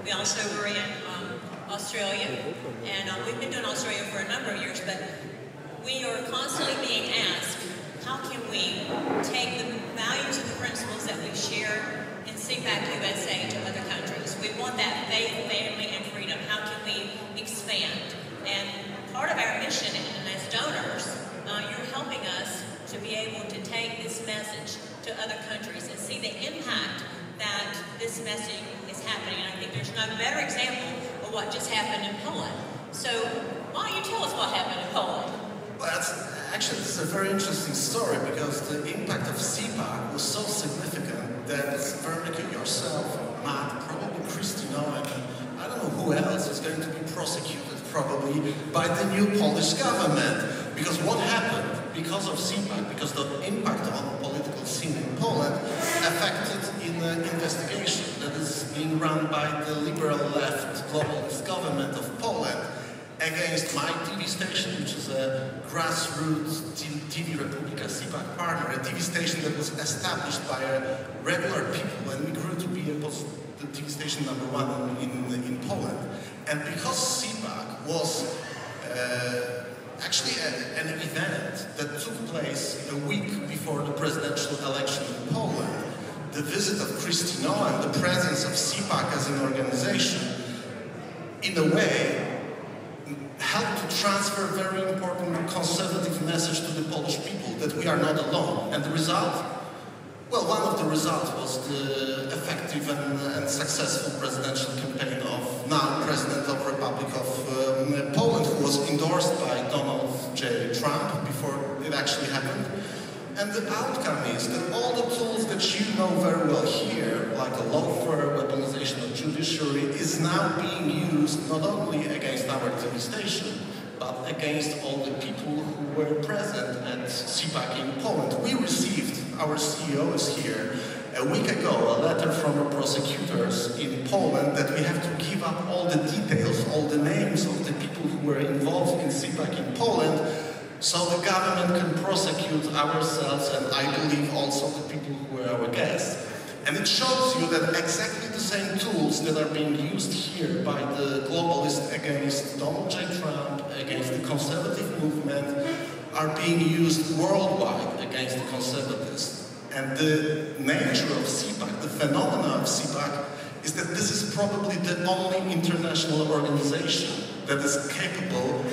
We also were in Australia, and we've been doing Australia for a number of years, but we are constantly being asked, how can we take the values and the principles that we share in CPAC USA to other countries? We want that faith, family, and freedom. How can we expand? And part of our mission, and as donors, you're helping us to be able to take this message to other countries and see the impact that this messaging is happening. And I think there's no better example of what just happened in Poland. So why don't you tell us what happened in Poland? Well, actually, it's a very interesting story because the impact of CPAC was so significant that Veronica, yourself, Matt, probably Christina, and I don't know who else is going to be prosecuted probably by the new Polish government. Because what happened, because of CPAC, because the impact on the political scene in Poland affected in an investigation that is being run by the liberal left globalist government of Poland against my TV station, which is a grassroots TV Republika CPAC partner, a TV station that was established by regular people, and we grew to be the TV station #1 in Poland. And because CPAC was actually an event that took place a week before the presidential election in Poland, the visit of Christina and the presence of CPAC as an organization, in a way, helped to transfer a very important conservative message to the Polish people that we are not alone. And the result? Well, one of the results was the effective and successful presidential campaign of now President of the Republic of Poland, who was endorsed by Donald J. Trump before it actually happened. And the outcome is that all the tools that you know very well here, like a lawfare, weaponization of judiciary, is now being used not only against our TV station, but against all the people who were present at CPAC in Poland. We received, our CEO is here, a week ago, a letter from the prosecutors in Poland that we have to give up all the details, all the names of the people who were involved in CPAC in Poland, so the government can prosecute ourselves and I believe also the people who were our guests. And it shows you that exactly the same tools that are being used here by the globalists against Donald J. Trump, against the conservative movement, are being used worldwide against the conservatives. And the nature of CPAC, the phenomena of CPAC, is that this is probably the only international organization that is capable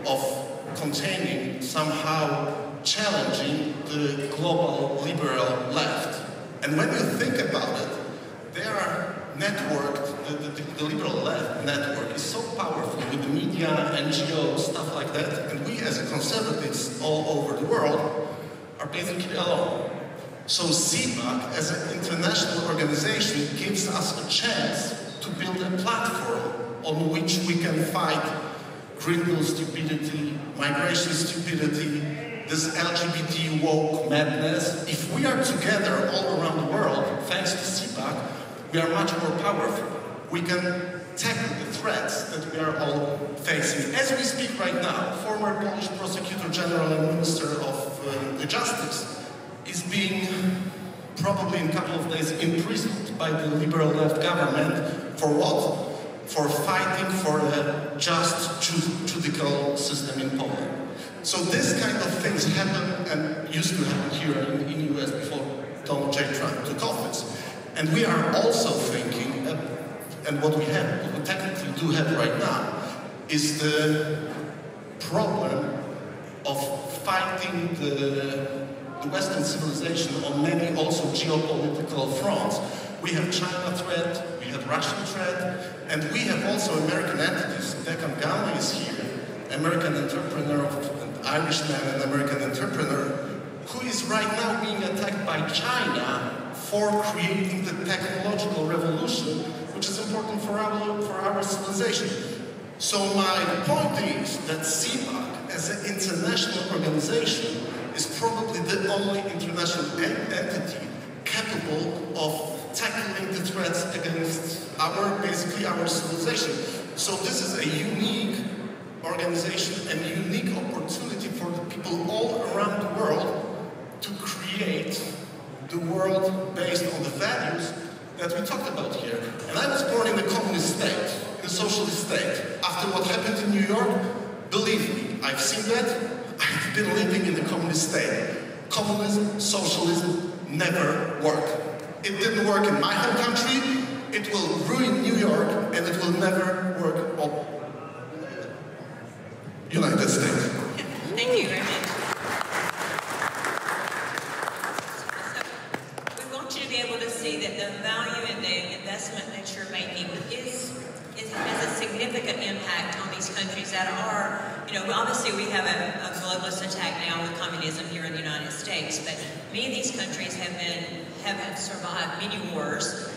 of containing, somehow challenging the global liberal left. And when you think about it, they are networked, the liberal left network is so powerful with the media, NGOs, stuff like that, and we as conservatives all over the world are basically alone. So CPAC as an international organization gives us a chance to build a platform on which we can fight criminal stupidity, migration stupidity, this LGBT woke madness. If we are together all around the world, thanks to CPAC, we are much more powerful. We can tackle the threats that we are all facing. As we speak right now, former Polish Prosecutor General and Minister of Justice is being, probably in a couple of days, imprisoned by the liberal left government. For what? For fighting for a just judicial system in Poland. So this kind of things happen and used to happen here in the US before Donald J. Trump took office. And we are also thinking, and what we technically do have right now, is the problem of fighting the Western civilization on many also geopolitical fronts. We have China threat, we have Russian threat, and we have also American entities. Deccan Galley is here, American entrepreneur, an Irishman and American entrepreneur, who is right now being attacked by China for creating the technological revolution, which is important for our civilization. So my point is that CPAC, as an international organization, is probably the only international entity capable of tackling the threats against basically our civilization. So this is a unique organization and unique opportunity for the people all around the world to create the world based on the values that we talked about here. And I was born in a communist state, in a socialist state. After what happened in New York, believe me, I've seen that. I've been living in a communist state. Communism, socialism never work. It didn't work in my home country. It will ruin New York, and it will never work in United States. Thank you very much. So we want you to be able to see that the value and the investment that you're making has a significant impact on these countries that are, obviously we have a globalist attack now with communism here in the United States, but many of these countries have survived many wars,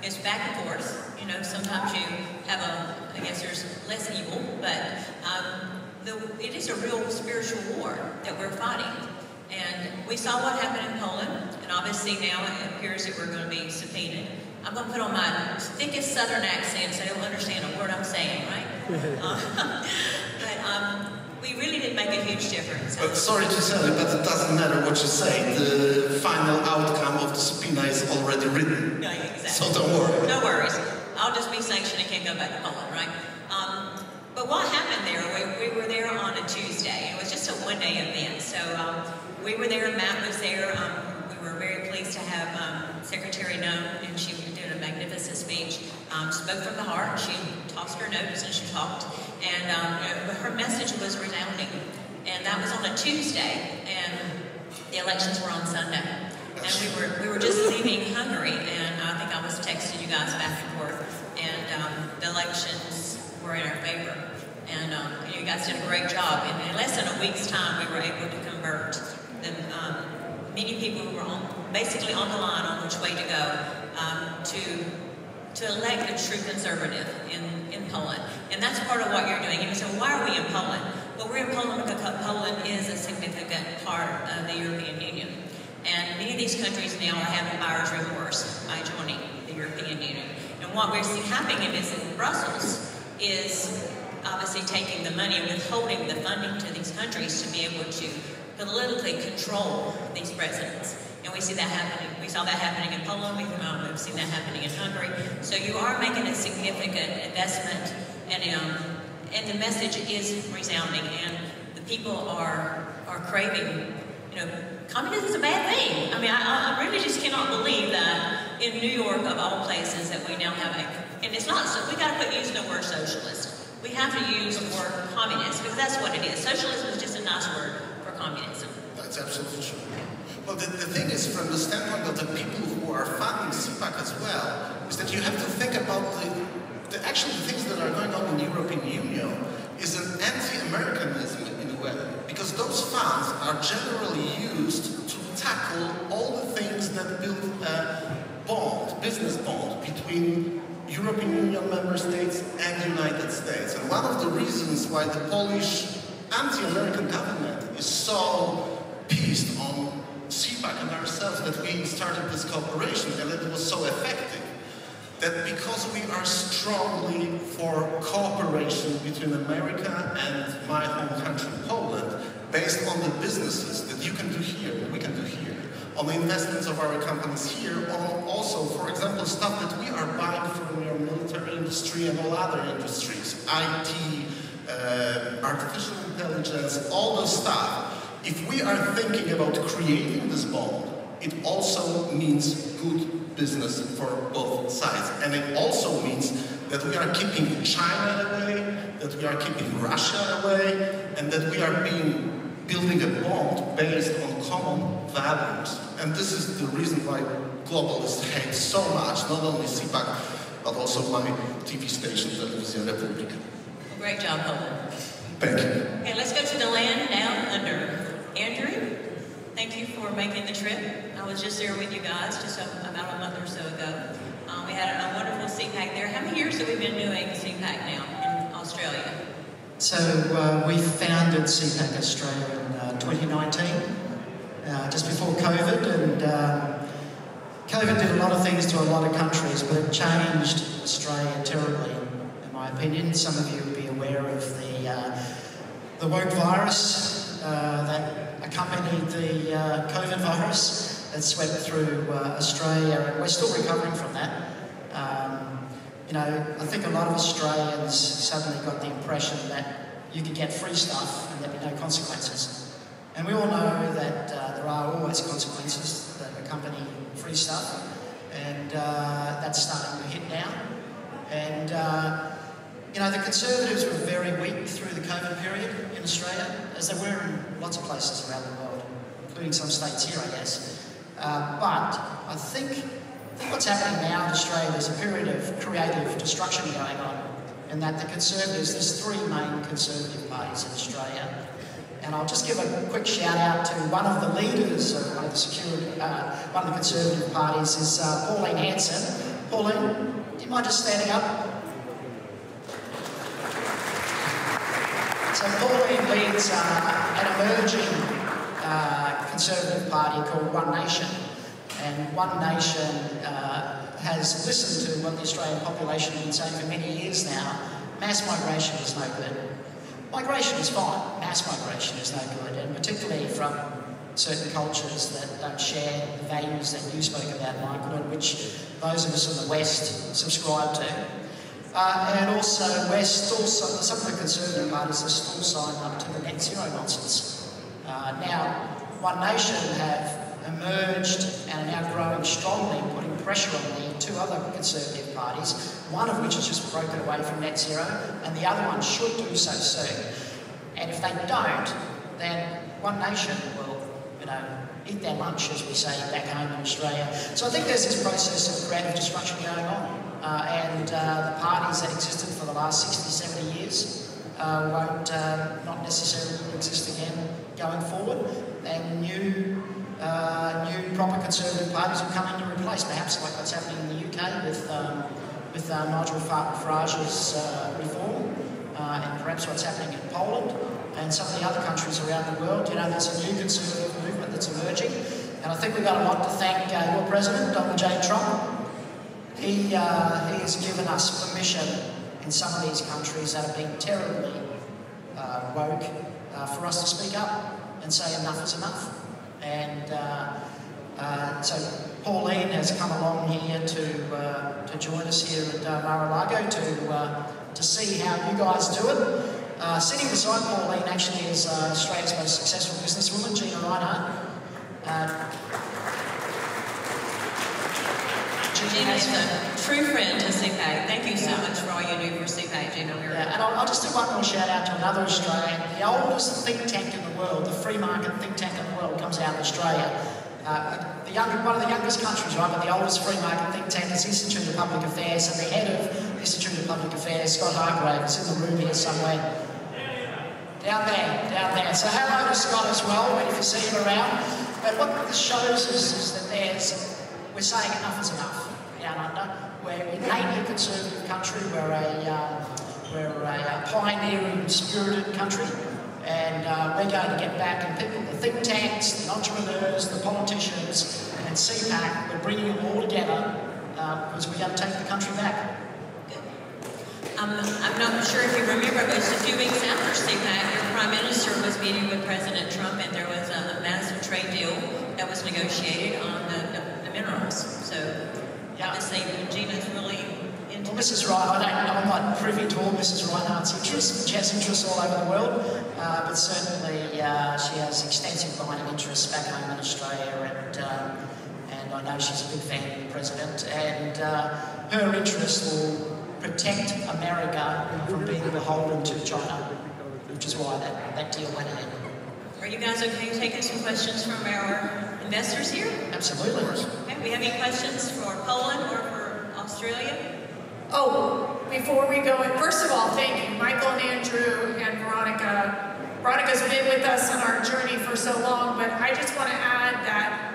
it's back and forth. Sometimes you have I guess there's less evil, but it is a real spiritual war that we're fighting. And we saw what happened in Poland, and obviously now it appears that we're going to be subpoenaed. I'm going to put on my thickest Southern accent so they don't understand a word I'm saying, right? But we really did make a huge difference. But sorry to tell you, but it doesn't matter what you say. The final outcome of the subpoena is already written. No, exactly. So don't worry. No worries. I'll just be sanctioned and can't go back to Poland, right? But what happened there, we were there on a Tuesday. It was just a one-day event. So we were there, Matt was there. We were very pleased to have Secretary Nome, and she did a magnificent speech. Spoke from the heart. She tossed her notes and she talked. And her message was resounding. And that was on a Tuesday, and the elections were on Sunday. And we were just leaving Hungary, and I think I was texting you guys back and forth. And the elections were in our favor. And you guys did a great job. And in less than a week's time, we were able to convert them. Many people who were basically on the line on which way to go to elect a true conservative in Poland. And that's part of what you're doing. And you say, well, why are we in Poland? Well, we're in Poland because Poland is a significant part of the European Union. And many of these countries now are having buyer's remorse by joining the European Union. And what we're seeing happening is in Brussels is obviously taking the money and withholding the funding to these countries to be able to politically control these presidents. And we see that happening. We saw that happening in Poland. We've seen that happening in Hungary. So you are making a significant investment, and the message is resounding. And the people are craving. Communism is a bad thing. I mean, I really just cannot believe that in New York, of all places, that we now have and it's not. So we got to quit using the word socialist. We have to use the word communist because that's what it is. Socialism is just a nice word for communism. That's absolutely true. Well, the thing is, from the standpoint of the people who are funding CPAC as well, is that you have to think about actually the things that are going on in the European Union is an anti-Americanism in a way, because those funds are generally used to tackle all the things that build a business bond between European Union member states and the United States. And one of the reasons why the Polish anti-American government is so pissed on CPAC and ourselves that we started this cooperation and it was so effective, that because we are strongly for cooperation between America and my home country, Poland, based on the businesses that you can do here, that we can do here, on the investments of our companies here, on also, for example, stuff that we are buying from your military industry and all other industries, IT, artificial intelligence, all those stuff. If we are thinking about creating this bond, it also means good business for both sides. And it also means that we are keeping China away, that we are keeping Russia away, and that we are building a bond based on common values. And this is the reason why globalists hate so much, not only CPAC, but also my TV station, Telewizja Republika. Great job, Poland. Thank you. Okay, let's go to the land down under. Andrew, thank you for making the trip. I was just there with you guys just about a month or so ago. We had a wonderful CPAC there. How many years have we been doing CPAC now in Australia? So we founded CPAC Australia in 2019, just before COVID, and COVID did a lot of things to a lot of countries, but it changed Australia terribly, in my opinion. Some of you will be aware of the woke virus that accompanied the COVID virus that swept through Australia, and we're still recovering from that. you know, I think a lot of Australians suddenly got the impression that you could get free stuff and there'd be no consequences. And we all know that there are always consequences that accompany free stuff, and that's starting to hit now. And you know, the Conservatives were very weak through the COVID period in Australia, as they were in lots of places around the world, including some states here, I guess. But I think what's happening now in Australia, there's a period of creative destruction going on, and that the Conservatives, there's three main Conservative parties in Australia. And I'll just give a quick shout out to one of the leaders of one of the Conservative parties is Pauline Hanson. Pauline, do you mind just standing up? So Pauline leads an emerging Conservative party called One Nation. And One Nation has listened to what the Australian population has been saying for many years now. Mass migration is no good. Migration is fine. Mass migration is no good, and particularly from certain cultures that don't share the values that you spoke about, Michael, and which those of us in the West subscribe to. And also, some of the Conservative parties are still signed up to the net zero nonsense. Now, One Nation have emerged and are now growing strongly, putting pressure on the two other Conservative parties, one of which has just broken away from net zero, and the other one should do so soon. And if they don't, then One Nation will, you know, eat their lunch, as we say back home in Australia. So I think there's this process of creative destruction going on. And the parties that existed for the last 60, 70 years won't not necessarily exist again going forward. And new proper Conservative parties will come in to replace, perhaps like what's happening in the UK with Nigel Farage's reform, and perhaps what's happening in Poland and some of the other countries around the world. You know, there's a new Conservative movement that's emerging, and I think we've got a lot to thank your President, Donald J. Trump. He has given us permission in some of these countries that have been terribly woke for us to speak up and say enough is enough. And so Pauline has come along here to join us here at Mar-a-Lago to see how you guys do it. Sitting beside Pauline actually is Australia's most successful businesswoman, Gina Rinehart. Gina is a true friend to CPAC. Thank you so much for all you do for CPAC, Gina. Yeah, and I'll just do one more shout out to another Australian. The oldest think tank in the world, the free market think tank in the world, comes out of Australia. One of the youngest countries, right, but the oldest free market think tank is Institute of Public Affairs, and the head of Institute of Public Affairs, Scott Hargrave, is in the room here somewhere. Down there. So hello to Scott as well, if you see him around. But what this shows us is that we're saying enough is enough down under. We're an innately conservative country. We're a pioneering, spirited country, and we're going to get back. And people, the think tanks, the entrepreneurs, the politicians, and CPAC, we're bringing them all together because we're going to take the country back. I'm not sure if you remember, but just a few weeks after CPAC, your Prime Minister was meeting with President Trump, and there was a massive trade deal that was negotiated on the minerals. So, obviously, Gina's really into... Well, Mrs. I'm not privy to all Mrs. Rinehart's interests. She has interests all over the world, but certainly she has extensive mining interests back home in Australia, and I know she's a big fan of the President, and her interests will protect America from being beholden to China, which is why that deal went ahead. Are you guys okay taking some questions from our investors here? Absolutely. Okay, we have any questions for Poland or for Australia? Oh, before we go, first of all, thank you, Michael and Andrew and Veronica. Veronica's been with us on our journey for so long, but I just want to add that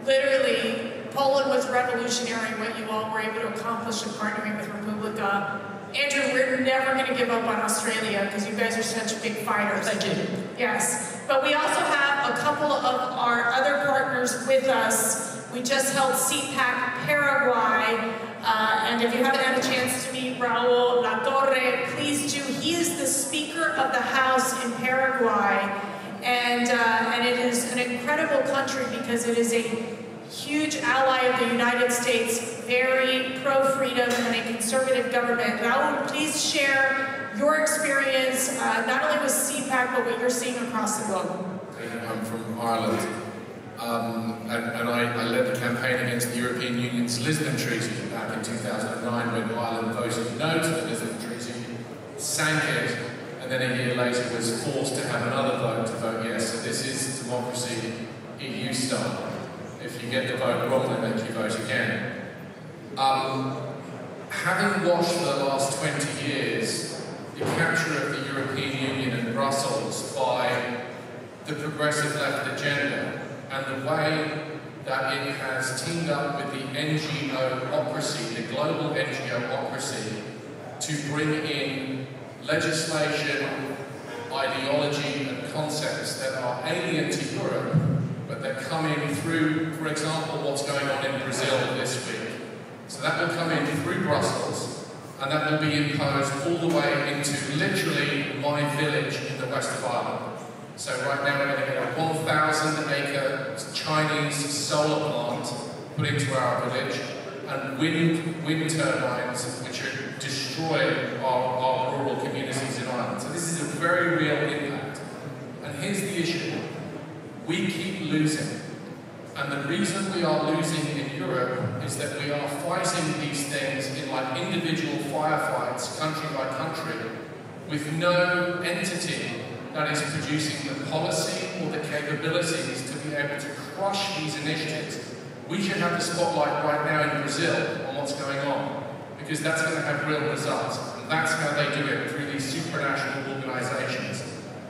literally Poland was revolutionary what you all were able to accomplish in partnering with Republika. Andrew, we're never going to give up on Australia because you guys are such big fighters. Thank you. Yes, but we also have a couple of our other partners with us. We just held CPAC Paraguay, and if you haven't had a chance to meet Raul Latorre, please do. He is the Speaker of the House in Paraguay, and it is an incredible country because it is a huge ally of the United States, very pro-freedom and a conservative Conservative government. Raul, please share your experience, not only with CPAC, but what you're seeing across the globe. I'm from Ireland, and I led the campaign against the European Union's Lisbon Treaty back in 2009 when Ireland voted no to the Lisbon Treaty, sank it, and then a year later was forced to have another vote to vote yes. So this is democracy EU style. If you get the vote wrong, they make you vote again. Having watched the last 20 years, the capture of the European Union and Brussels by the progressive left agenda and the way that it has teamed up with the NGO-ocracy, the global NGO-ocracy, to bring in legislation, ideology and concepts that are alien to Europe, but they're coming through, for example, what's going on in Brazil this week. So that will come in through Brussels, and that will be imposed all the way into literally my village in the west of Ireland. So right now we're going to get a 1,000-acre Chinese solar plant put into our village, and wind turbines which are destroying our rural communities in Ireland. So this is a very real impact. And here's the issue. We keep losing. And the reason we are losing in Europe is that we are fighting these things in like individual firefights, country by country, with no entity that is producing the policy or the capabilities to be able to crush these initiatives. We should have the spotlight right now in Brazil on what's going on, because that's going to have real results. And that's how they do it, through these supranational organizations.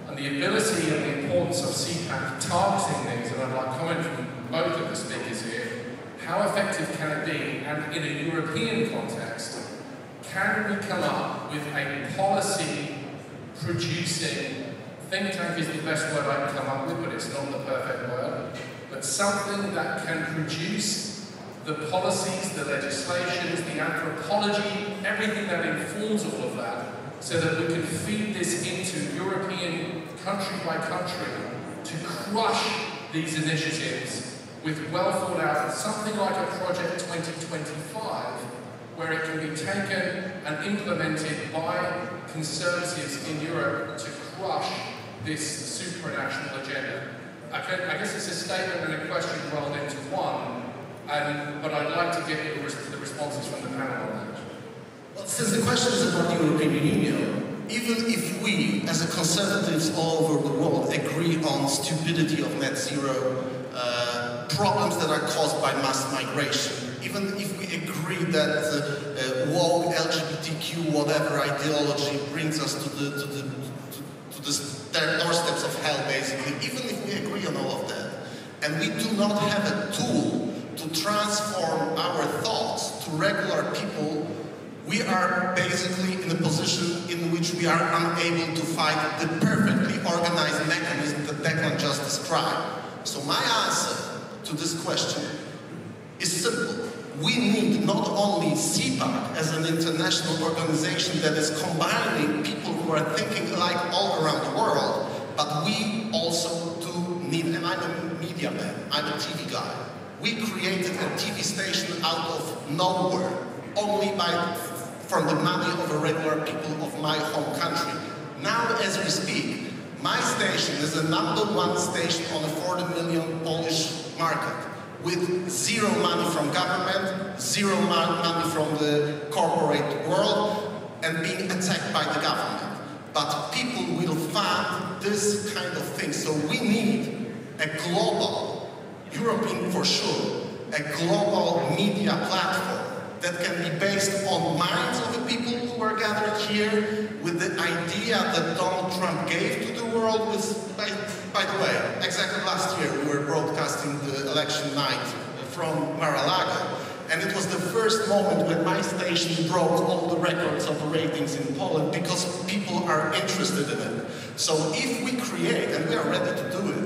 And the ability and the importance of CPAC targeting these, and I'd like comment from both of the speakers here, how effective can it be? And in a European context, can we come up with a policy producing, think tank is the best word I can come up with, but it's not the perfect word, but something that can produce the policies, the legislations, the anthropology, everything that informs all of that, so that we can feed this into European country by country to crush these initiatives with well thought out, something like a Project 2025, where it can be taken and implemented by conservatives in Europe to crush this supranational agenda. I guess it's a statement and a question rolled into one, but I'd like to get the responses from the panel on that. Well, since the question is about the European Union, even if we, as a conservatives all over the world, agree on stupidity of net zero, problems that are caused by mass migration, even if we agree that woke LGBTQ whatever ideology brings us to the doorsteps of hell, basically, even if we agree on all of that, and we do not have a tool to transform our thoughts to regular people, we are basically in a position in which we are unable to fight the perfectly organized mechanism that Declan just described. So my answer to this question is simple. We need not only CPAC as an international organization that is combining people who are thinking alike all around the world, but we also do need, and I'm a media man, I'm a TV guy. We created a TV station out of nowhere, only from the money of the regular people of my home country. Now, as we speak, my station is the #1 station on a 40 million Polish market, with zero money from government, zero money from the corporate world, and being attacked by the government. But people will fund this kind of thing. So we need a global, European for sure, a global media platform that can be based on minds of the people who are gathered here, with the idea that Donald Trump gave to the world was, by the way, exactly last year we were broadcasting the election night from Mar-a-Lago, and it was the first moment when my station broke all the records of ratings in Poland because people are interested in it. So if we create, and we are ready to do it,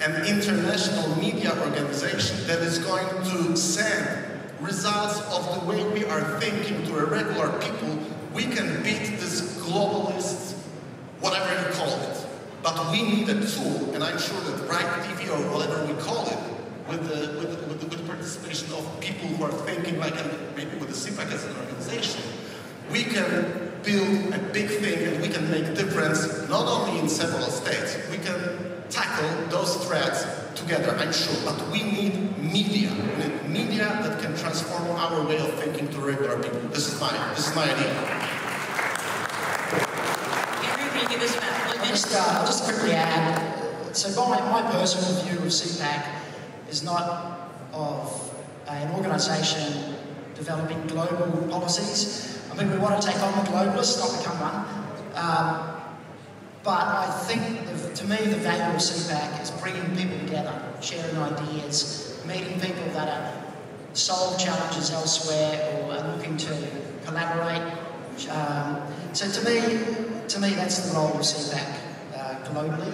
an international media organization that is going to send results of the way we are thinking to regular people, we can beat this globalist, whatever you call it. But we need a tool, and I'm sure that Right TV or whatever we call it, with the participation of people who are thinking like, and maybe with the CPAC as an organization, we can build a big thing and we can make difference not only in several states. We can tackle those threats together, I'm sure, but we need media. We need media that can transform our way of thinking to regular people. This is my idea. Andrew, can you give us about 1 minute? I'll just quickly add, so my personal view of CPAC is not of an organisation developing global policies. I mean, we want to take on the globalists, not become one. But I think, to me, the value of CPAC is bringing people together, sharing ideas, meeting people that are solve challenges elsewhere or are looking to collaborate. So to me, that's the role of CPAC globally.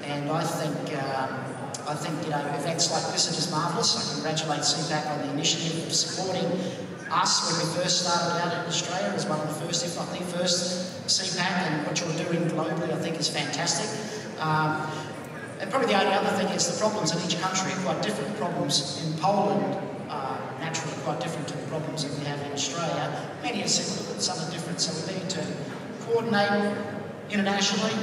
And I think events like this are just marvellous. I congratulate CPAC on the initiative of supporting us when we first started out in Australia as one of the first, if not the first, CPAC, and what you're doing globally I think is fantastic. And probably the only other thing is the problems in each country are quite different. Problems in Poland are naturally quite different to the problems that we have in Australia. Many are similar, but some are different, so we need to coordinate internationally,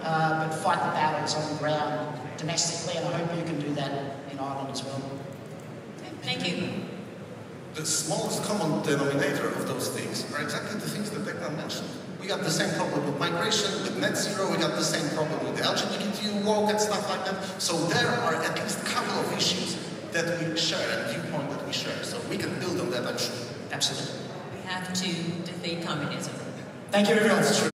but fight the battles on the ground domestically, and I hope you can do that in Ireland as well. Thank you. The smallest common denominator of those things are exactly the things that Declan mentioned. We got the same problem with migration, with net zero, we got the same problem with the LGBTQ woke and stuff like that. So there are at least a couple of issues that we share, and viewpoint that we share. So we can build on that, I'm sure. Absolutely. We have to defeat communism. Thank you, everyone.